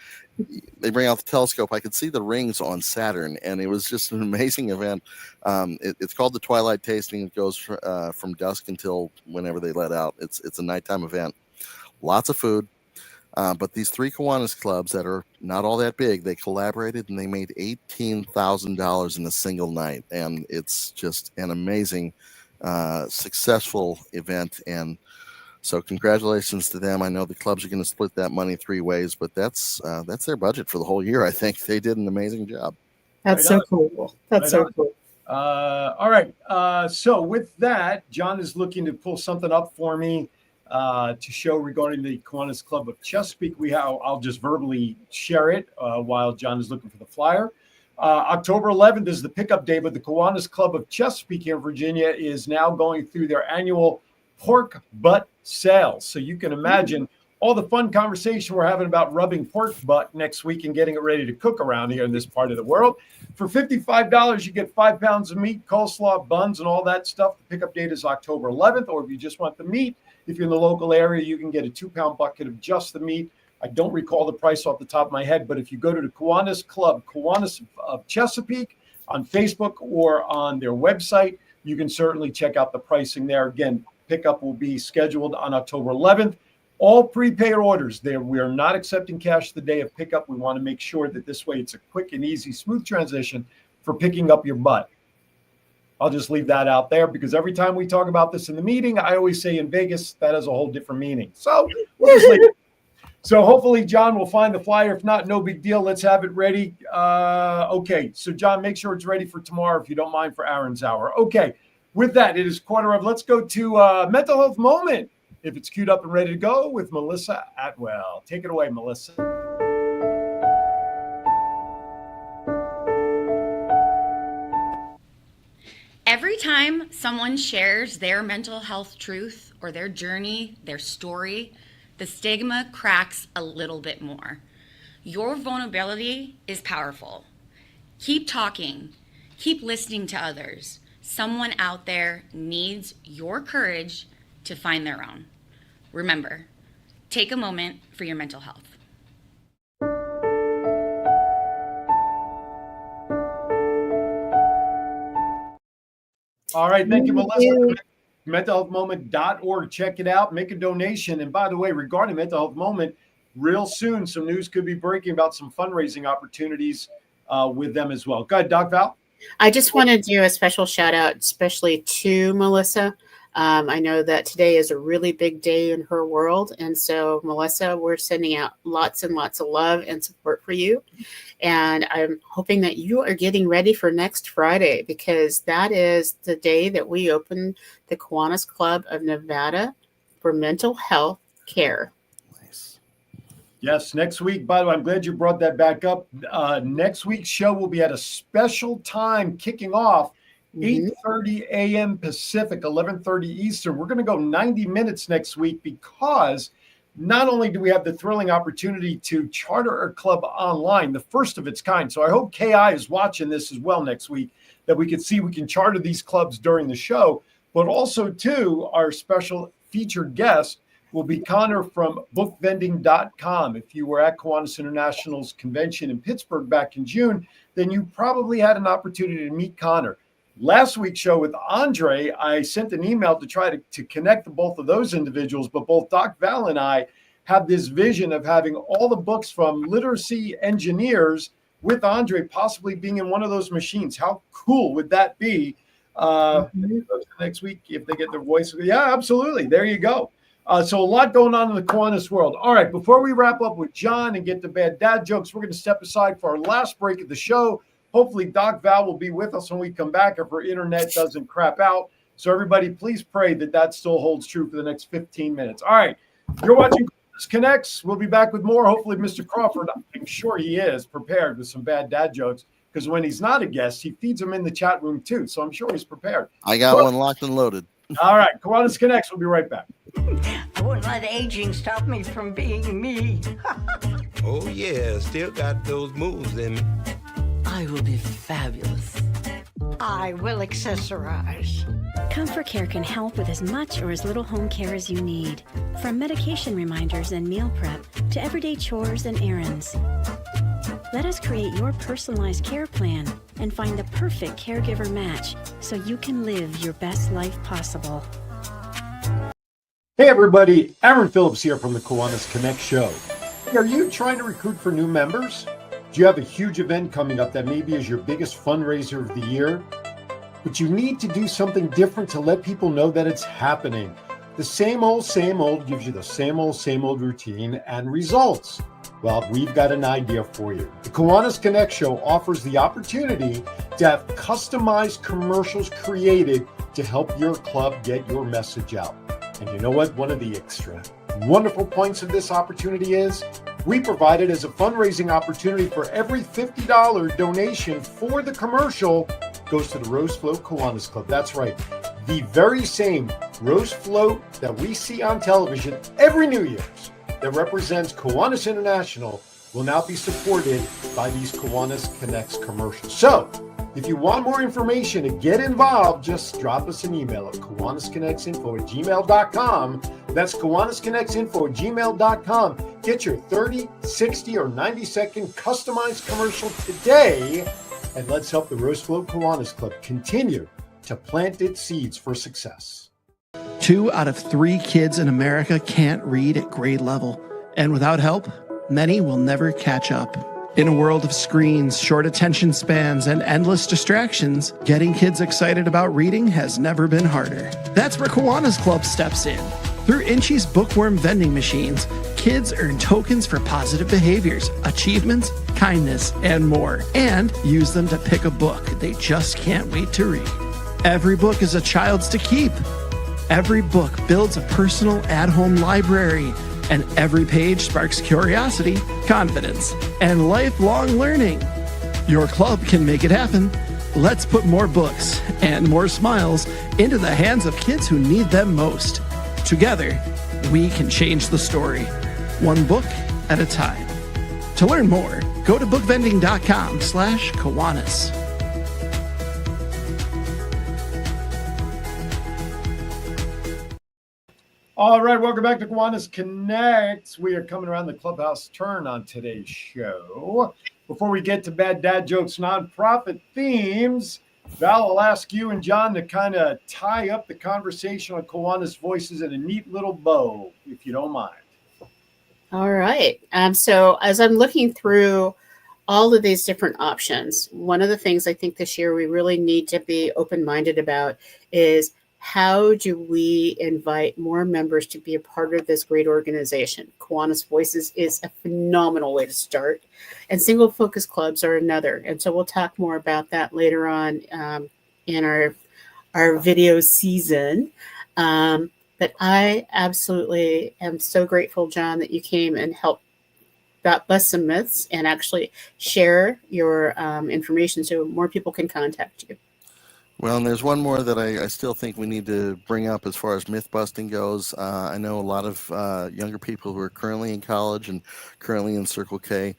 they bring out the telescope. I could see the rings on Saturn, and it was just an amazing event. It's called the Twilight Tasting. It goes from dusk until whenever they let out. It's a nighttime event. Lots of food. But these 3 Kiwanis clubs that are not all that big, they collaborated and they made $18,000 in a single night. And it's just an amazing, successful event. And so congratulations to them. I know the clubs are going to split that money 3 ways, but that's their budget for the whole year. I think they did an amazing job. That's so cool. That's so cool. All right. So with that, John is looking to pull something up for me to show regarding the Kiwanis Club of Chesapeake. I'll just verbally share it while John is looking for the flyer. October 11th is the pickup day, but the Kiwanis Club of Chesapeake here in Virginia is now going through their annual pork butt sales. So you can imagine all the fun conversation we're having about rubbing pork butt next week and getting it ready to cook around here in this part of the world. For $55, you get 5 pounds of meat, coleslaw, buns, and all that stuff. The pickup date is October 11th, or if you just want the meat, if you're in the local area, you can get a 2-pound bucket of just the meat. I don't recall the price off the top of my head, but if you go to the Kiwanis Club, Kiwanis of Chesapeake, on Facebook or on their website, you can certainly check out the pricing there. Again, pickup will be scheduled on October 11th. All prepaid orders there. We are not accepting cash the day of pickup. We want to make sure that this way it's a quick and easy, smooth transition for picking up your butt. I'll just leave that out there because every time we talk about this in the meeting, I always say in Vegas, that has a whole different meaning. So we'll just leave it. So hopefully John will find the flyer. If not, no big deal. Let's have it ready. Okay. So John, make sure it's ready for tomorrow, if you don't mind, for Aaron's hour. Okay. With that, it is 1:15. Let's go to Mental Health Moment. If it's queued up and ready to go with Melissa Atwell. Take it away, Melissa. Every time someone shares their mental health truth or their journey, their story, the stigma cracks a little bit more. Your vulnerability is powerful. Keep talking. Keep listening to others. Someone out there needs your courage to find their own. Remember, take a moment for your mental health. All right. Thank you, Melissa. mentalhealthmoment.org. Check it out. Make a donation. And by the way, regarding Mental Health Moment, real soon, some news could be breaking about some fundraising opportunities with them as well. Go ahead, Doc Val. I just want to do a special shout out, especially to Melissa. I know that today is a really big day in her world. And so, Melissa, we're sending out lots and lots of love and support for you. And I'm hoping that you are getting ready for next Friday, because that is the day that we open the Kiwanis Club of Nevada for mental health care. Nice. Yes, next week. By the way, I'm glad you brought that back up. Next week's show will be at a special time kicking off 8:30 a.m. Pacific, 11:30 Eastern. We're going to go 90 minutes next week, because not only do we have the thrilling opportunity to charter a club online, the first of its kind. So I hope KI is watching this as well next week, that we can charter these clubs during the show. But also, too, our special featured guest will be Connor from bookvending.com. If you were at Kiwanis International's convention in Pittsburgh back in June, then you probably had an opportunity to meet Connor. Last week's show with Andre, I sent an email to try to connect the both of those individuals, but both Doc Val and I have this vision of having all the books from literacy engineers with Andre possibly being in one of those machines. How cool would that be next week if they get their voice? Yeah, absolutely. There you go. So a lot going on in the Kiwanis world. All right, before we wrap up with John and get to bad dad jokes, we're going to step aside for our last break of the show. Hopefully, Doc Val will be with us when we come back if our internet doesn't crap out. So everybody, please pray that still holds true for the next 15 minutes. All right, you're watching Kiwanis Connects. We'll be back with more. Hopefully, Mr. Crawford, I'm sure he is prepared with some bad dad jokes, because when he's not a guest, he feeds them in the chat room too. So I'm sure he's prepared. I got one locked and loaded. All right, Kiwanis Connects. We'll be right back. I won't let aging stop me from being me. Oh, yeah, still got those moves in me. I will be fabulous. I will accessorize. Comfort Care can help with as much or as little home care as you need. From medication reminders and meal prep to everyday chores and errands. Let us create your personalized care plan and find the perfect caregiver match so you can live your best life possible. Hey everybody, Aaron Phillips here from the Kiwanis Connect show. Are you trying to recruit for new members? Do you have a huge event coming up that maybe is your biggest fundraiser of the year? But you need to do something different to let people know that it's happening. The same old gives you the same old routine and results. Well, we've got an idea for you. The Kiwanis Connect show offers the opportunity to have customized commercials created to help your club get your message out. And you know what? One of the extra wonderful points of this opportunity is we provide it as a fundraising opportunity. For every $50 donation for the commercial goes to the Rose Float Kiwanis Club. That's right. The very same Rose Float that we see on television every New Year's that represents Kiwanis International will now be supported by these Kiwanis Connects commercials. So if you want more information and get involved, just drop us an email at KiwanisConnectsInfo@gmail.com. That's KiwanisConnectsInfo@gmail.com. Get your 30, 60, or 90-second customized commercial today, and let's help the Rose Float Kiwanis Club continue to plant its seeds for success. 2 out of 3 kids in America can't read at grade level, and without help, many will never catch up. In a world of screens, short attention spans, and endless distractions, getting kids excited about reading has never been harder. That's where Kiwanis Club steps in. Through Inchy's bookworm vending machines, kids earn tokens for positive behaviors, achievements, kindness, and more, and use them to pick a book they just can't wait to read. Every book is a child's to keep. Every book builds a personal at-home library, and every page sparks curiosity, confidence, and lifelong learning. Your club can make it happen. Let's put more books and more smiles into the hands of kids who need them most. Together, we can change the story, one book at a time. To learn more, go to bookvending.com/Kiwanis. All right, welcome back to Kiwanis Connects. We are coming around the clubhouse turn on today's show. Before we get to bad dad jokes, nonprofit themes, Val, I'll ask you and John to kind of tie up the conversation on Kiwanis Voices in a neat little bow, if you don't mind. All right. So as I'm looking through all of these different options, one of the things I think this year we really need to be open-minded about is how do we invite more members to be a part of this great organization? Kiwanis Voices is a phenomenal way to start, and single focus clubs are another. And so we'll talk more about that later on in our video season. But I absolutely am so grateful, John, that you came and helped bust some myths and actually share your information so more people can contact you. Well, and there's one more that I still think we need to bring up as far as myth busting goes. I know a lot of younger people who are currently in college and currently in Circle K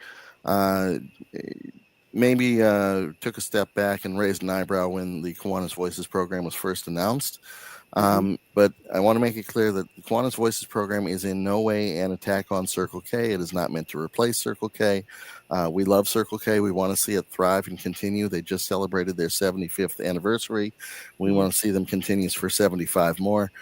maybe took a step back and raised an eyebrow when the Kiwanis Voices program was first announced. But I want to make it clear that the Kiwanis Voices program is in no way an attack on Circle K. It is not meant to replace Circle K. We love Circle K. We want to see it thrive and continue. They just celebrated their 75th anniversary. We want to see them continue for 75 more.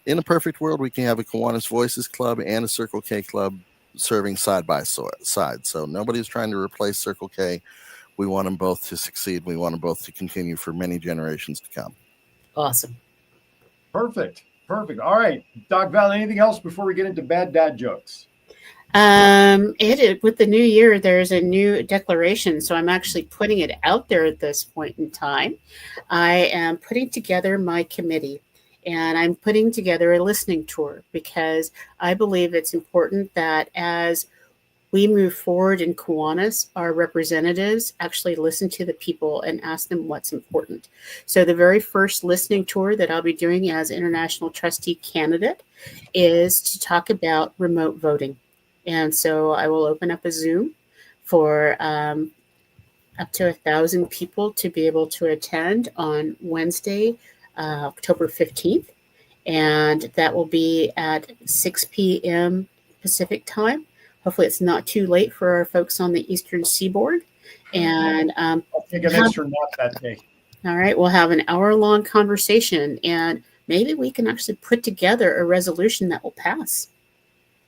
In a perfect world, we can have a Kiwanis Voices club and a Circle K club serving side by side. So nobody's trying to replace Circle K. We want them both to succeed. We want them both to continue for many generations to come. Awesome. Perfect. All right, Doc Val, anything else before we get into bad dad jokes? With the new year, there's a new declaration. So I'm actually putting it out there at this point in time. I am putting together my committee, and I'm putting together a listening tour because I believe it's important that as we move forward in Kiwanis, our representatives actually listen to the people and ask them what's important. So the very first listening tour that I'll be doing as international trustee candidate is to talk about remote voting. And so I will open up a Zoom for up to 1,000 people to be able to attend on Wednesday, October 15th. And that will be at 6 p.m. Pacific time. Hopefully it's not too late for our folks on the Eastern Seaboard. And I'll take an extra nap that day. All right, we'll have an hour-long conversation, and maybe we can actually put together a resolution that will pass.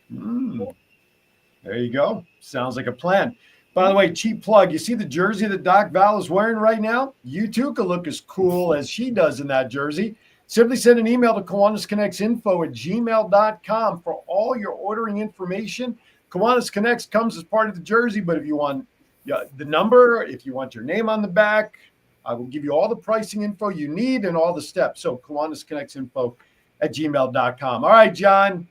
There you go. Sounds like a plan. By the way, cheap plug, you see the jersey that Doc Val is wearing right now? You too can look as cool as she does in that jersey. Simply send an email to kiwanisconnectsinfo@gmail.com for all your ordering information. Kiwanis Connects comes as part of the jersey, but if you want the number, if you want your name on the back, I will give you all the pricing info you need and all the steps. So kiwanisconnectsinfo@gmail.com. All right, John,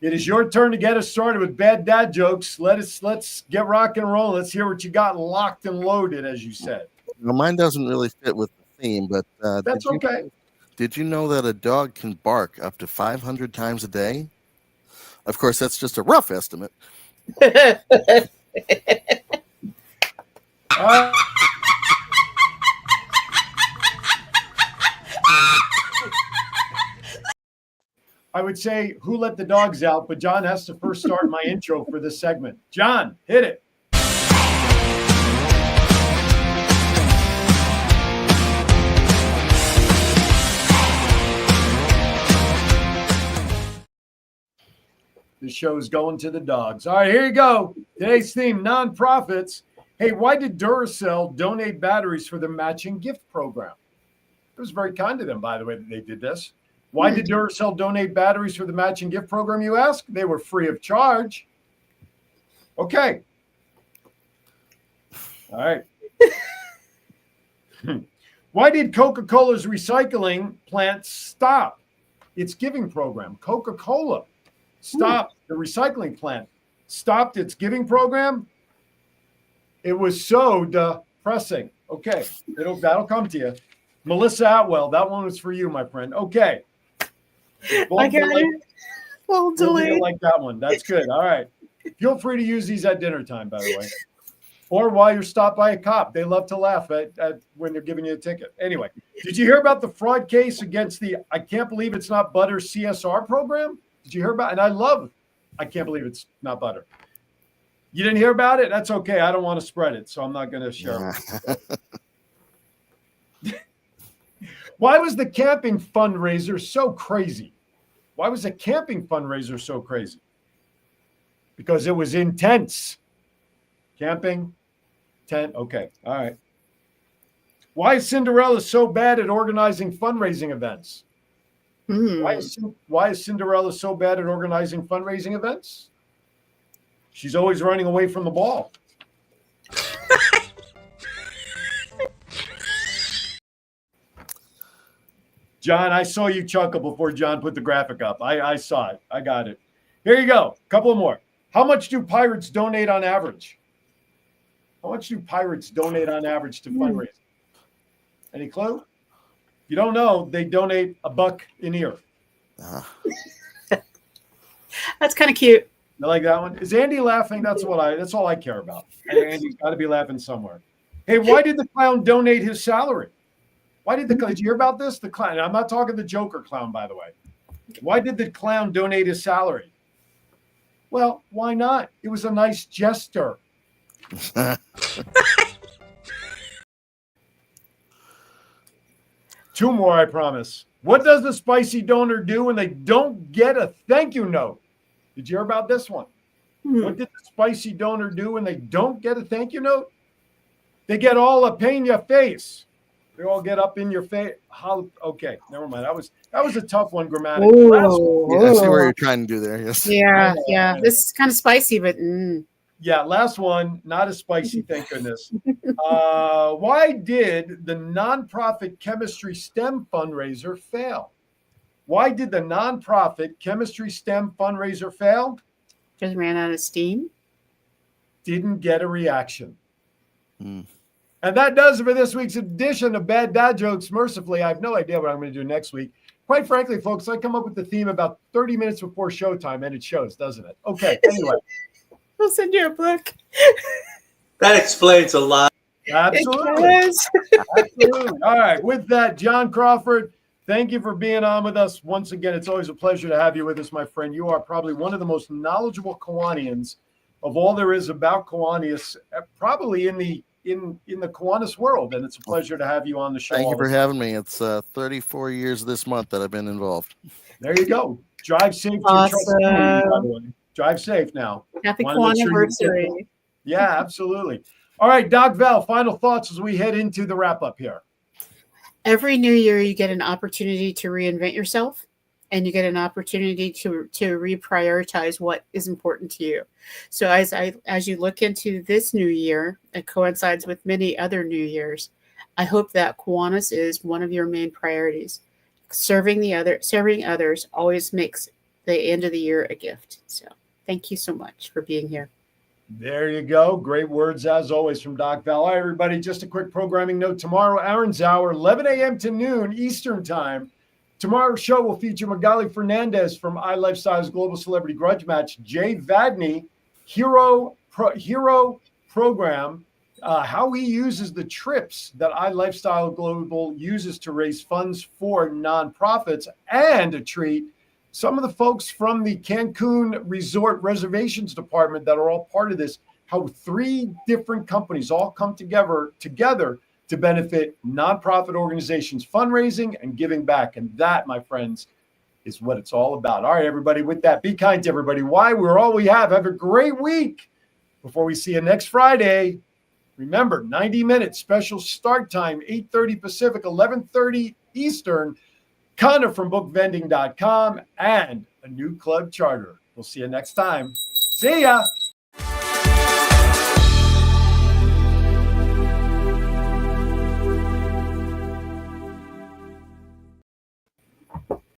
it is your turn to get us started with bad dad jokes. Let's get rock and roll. Let's hear what you got locked and loaded, as you said. Well, mine doesn't really fit with the theme, but that's okay. Did you know that a dog can bark up to 500 times a day? Of course, that's just a rough estimate. I would say who let the dogs out, but John has to first start my intro for this segment. John, hit it. The show's going to the dogs. All right, here you go. Today's theme, nonprofits. Hey, why did Duracell donate batteries for their matching gift program? It was very kind of them, by the way, that they did this. Why did Duracell donate batteries for the matching gift program, you ask? They were free of charge. Okay. All right. Why did Coca-Cola's recycling plant stop its giving program? Coca-Cola stopped the recycling plant, stopped its giving program. It was so depressing. Okay, that'll come to you. Melissa Atwell, that one was for you, my friend. Okay. I got it. Well, We'll leave it delayed. like that one. That's good. All right. Feel free to use these at dinner time, by the way, or while you're stopped by a cop. They love to laugh at when they're giving you a ticket. Anyway, did you hear about the fraud case against the I Can't Believe It's Not Butter CSR program? Did you hear about it? And I Can't Believe It's Not Butter. You didn't hear about it? That's okay. I don't want to spread it, so I'm not going to share it. Why was the camping fundraiser so crazy? Why was the camping fundraiser so crazy? Because it was intense. Camping, tent. Okay. All right. Why is Cinderella so bad at organizing fundraising events? Why is Cinderella so bad at organizing fundraising events? She's always running away from the ball. John, I saw you chuckle before John put the graphic up. I saw it. I got it. Here you go. A couple more. How much do pirates donate on average? How much do pirates donate on average to fundraising? Any clue? If you don't know, they donate $1 an ear. That's kind of cute. You like that one? Is Andy laughing? That's all I care about. Andy's got to be laughing somewhere. Hey, why did the clown donate his salary? Did you hear about this? The clown. I'm not talking the Joker clown, by the way. Why did the clown donate his salary? Well, why not? It was a nice gesture. Two more, I promise. What does the spicy donor do when they don't get a thank you note? Did you hear about this one? What did the spicy donor do when they don't get a thank you note? They get all up in your face. They all get up in your face. Okay, never mind. That was a tough one grammatically. Yeah, I see what you're trying to do there. Yes. Yeah. This is kind of spicy, but yeah. Last one, not as spicy, thank goodness. Why did the nonprofit chemistry STEM fundraiser fail? Why did the nonprofit chemistry STEM fundraiser fail? Just ran out of steam. Didn't get a reaction. And that does it for this week's edition of Bad Dad Jokes. Mercifully, I have no idea what I'm going to do next week. Quite frankly, folks, I come up with the theme about 30 minutes before showtime, and it shows, doesn't it? Okay, anyway. We'll send you a book. That explains a lot. Absolutely. Absolutely. All right. With that, John Crawford, thank you for being on with us. Once again, it's always a pleasure to have you with us, my friend. You are probably one of the most knowledgeable Kiwanians of all there is about Kiwanis, probably in the Kiwanis world, and it's a pleasure to have you on the show. Thank you for having me. It's 34 years this month that I've been involved. There you go. Drive safe. Awesome. By the way. Drive safe now. Happy Kiwaniversary. Yeah, absolutely. All right, Doc Val, final thoughts as we head into the wrap-up here. Every new year, you get an opportunity to reinvent yourself, and you get an opportunity to reprioritize what is important to you. So as you look into this new year, it coincides with many other new years. I hope that Kiwanis is one of your main priorities. Serving others always makes the end of the year a gift. So thank you so much for being here. There you go. Great words, as always, from Doc Val. All right, everybody, just a quick programming note. Tomorrow, Aaron's Hour, 11 a.m. to noon Eastern Time. Tomorrow's show will feature Magali Fernandez from iLifestyle's Global Celebrity Grudge Match, Jay Vadney, Hero Program, how he uses the trips that iLifestyle Global uses to raise funds for nonprofits, and a treat, some of the folks from the Cancun Resort Reservations Department that are all part of this, how 3 different companies all come together to benefit nonprofit organizations, fundraising and giving back. And that, my friends, is what it's all about. All right, everybody, with that, be kind to everybody. Why? We're all we have. Have a great week. Before we see you next Friday, remember, 90 minutes, special start time, 8:30 Pacific, 11:30 Eastern. Connor from bookvending.com and a new club charter. We'll see you next time. See ya.